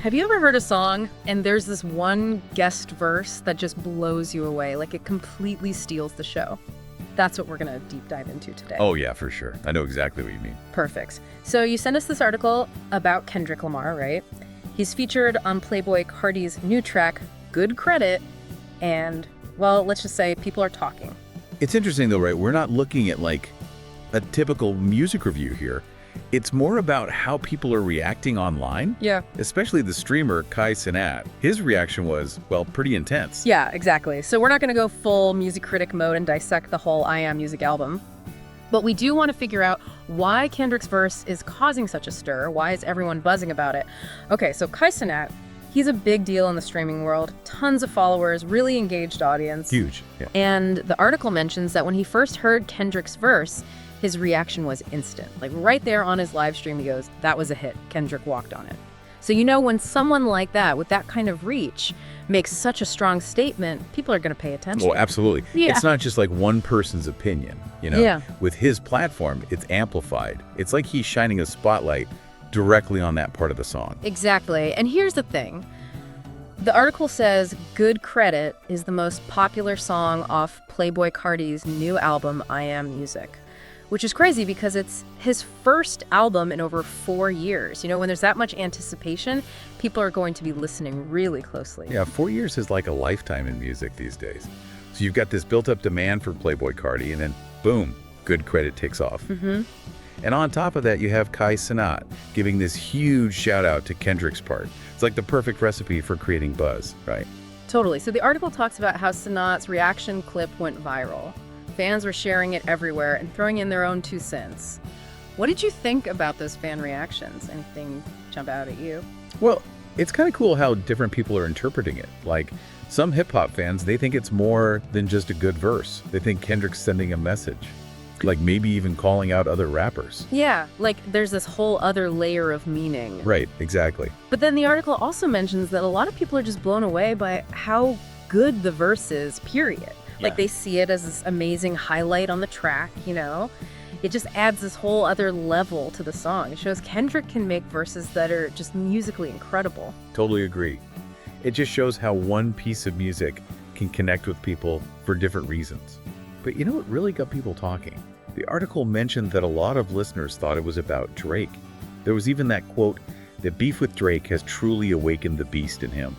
Have you ever heard a song and there's this one guest verse that just blows you away? Like it completely steals the show. That's what we're going to deep dive into today. Oh, yeah, for sure. I know exactly what you mean. Perfect. So you sent us this article about Kendrick Lamar, right? He's featured on Playboi Carti's new track, Good Credit, and, well, let's just say people are talking. It's interesting, though, right? We're not looking at, like, a typical music review here. It's more about how people are reacting online. Yeah. Especially the streamer, Cenat. His reaction was, well, pretty intense. Yeah, exactly. So we're not going to go full music critic mode and dissect the whole I Am Music album. But we do want to figure out why Kendrick's verse is causing such a stir. Why is everyone buzzing about it? Okay, so Cenat, he's a big deal in the streaming world. Tons of followers, really engaged audience. Huge, yeah. And the article mentions that when he first heard Kendrick's verse, his reaction was instant. Like right there on his live stream, he goes, that was a hit. Kendrick walked on it. So you know when someone like that, with that kind of reach, makes such a strong statement, people are going to pay attention. Well, absolutely. Yeah. It's not just like one person's opinion, you know? Yeah. With his platform, it's amplified. It's like he's shining a spotlight directly on that part of the song. Exactly. And here's the thing. The article says Good Credit is the most popular song off Playboi Carti's new album, I Am Music. Which is crazy because it's his first album in over 4 years. You know, when there's that much anticipation, people are going to be listening really closely. Yeah, 4 years is like a lifetime in music these days. So you've got this built-up demand for Playboi Carti, and then boom, Good Credit takes off. Mm-hmm. And on top of that, you have Cenat giving this huge shout-out to Kendrick's part. It's like the perfect recipe for creating buzz, right? Totally. So the article talks about how Cenat's reaction clip went viral. Fans were sharing it everywhere and throwing in their own 2 cents. What did you think about those fan reactions? Anything jump out at you? Well, it's kind of cool how different people are interpreting it. Like, some hip-hop fans, they think it's more than just a good verse. They think Kendrick's sending a message. Like, maybe even calling out other rappers. Yeah, like there's this whole other layer of meaning. Right, exactly. But then the article also mentions that a lot of people are just blown away by how good the verse is, period. Like they see it as this amazing highlight on the track, you know? It just adds this whole other level to the song. It shows Kendrick can make verses that are just musically incredible. Totally agree. It just shows how one piece of music can connect with people for different reasons. But you know what really got people talking? The article mentioned that a lot of listeners thought it was about Drake. There was even that quote, that beef with Drake has truly awakened the beast in him.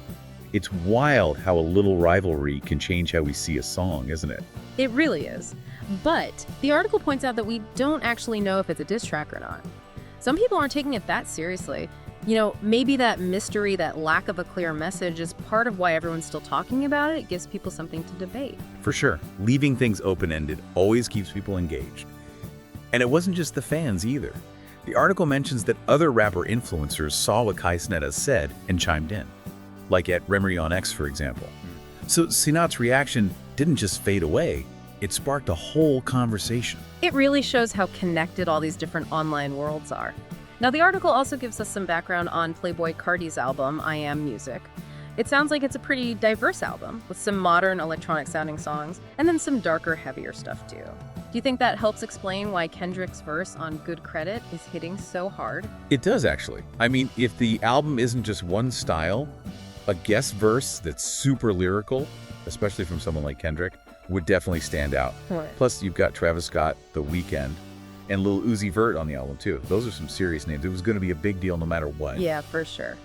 It's wild how a little rivalry can change how we see a song, isn't it? It really is. But the article points out that we don't actually know if it's a diss track or not. Some people aren't taking it that seriously. You know, maybe that mystery, that lack of a clear message is part of why everyone's still talking about it. It gives people something to debate. For sure. Leaving things open-ended always keeps people engaged. And it wasn't just the fans either. The article mentions that other rapper influencers saw what Cenat has said and chimed in. Like at Remery on X, for example. So Cenat's reaction didn't just fade away, it sparked a whole conversation. It really shows how connected all these different online worlds are. Now, the article also gives us some background on Playboi Carti's album, I Am Music. It sounds like it's a pretty diverse album, with some modern electronic-sounding songs, and then some darker, heavier stuff too. Do you think that helps explain why Kendrick's verse on Good Credit is hitting so hard? It does, actually. I mean, if the album isn't just one style, a guest verse that's super lyrical, especially from someone like Kendrick, would definitely stand out. Right. Plus, you've got Travis Scott, The Weeknd, and Lil Uzi Vert on the album, too. Those are some serious names. It was going to be a big deal no matter what. Yeah, for sure.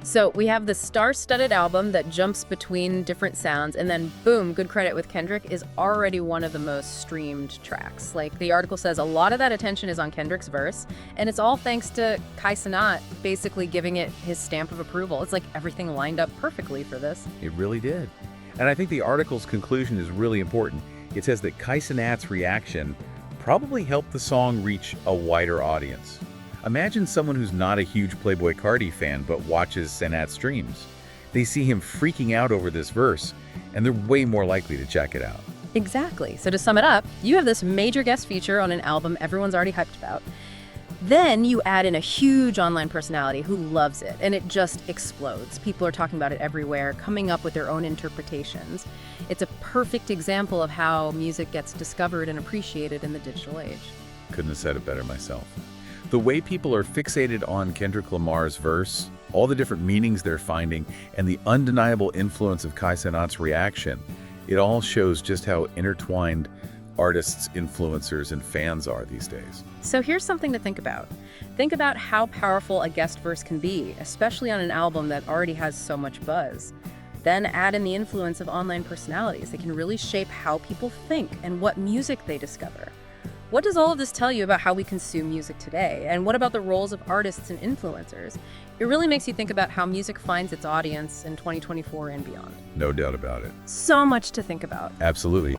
So we have the star-studded album that jumps between different sounds, and then boom, Good Credit with Kendrick is already one of the most streamed tracks. Like the article says, a lot of that attention is on Kendrick's verse, and it's all thanks to Cenat basically giving it his stamp of approval. It's like everything lined up perfectly for this. It really did. And I think the article's conclusion is really important. It says that Cenat's reaction probably helped the song reach a wider audience. Imagine someone who's not a huge Playboi Carti fan but watches Cenat streams. They see him freaking out over this verse, and they're way more likely to check it out. Exactly. So to sum it up, you have this major guest feature on an album everyone's already hyped about. Then you add in a huge online personality who loves it, and it just explodes. People are talking about it everywhere, coming up with their own interpretations. It's a perfect example of how music gets discovered and appreciated in the digital age. Couldn't have said it better myself. The way people are fixated on Kendrick Lamar's verse all the different meanings they're finding, and the undeniable influence of Cenat's reaction. It all shows just how intertwined artists, influencers, and fans are these days. So here's something to think about. Think about how powerful a guest verse can be, especially on an album that already has so much buzz. Then add in the influence of online personalities. They can really shape how people think and what music they discover. What does all of this tell you about how we consume music today? And what about the roles of artists and influencers? It really makes you think about how music finds its audience in 2024 and beyond. No doubt about it. So much to think about. Absolutely.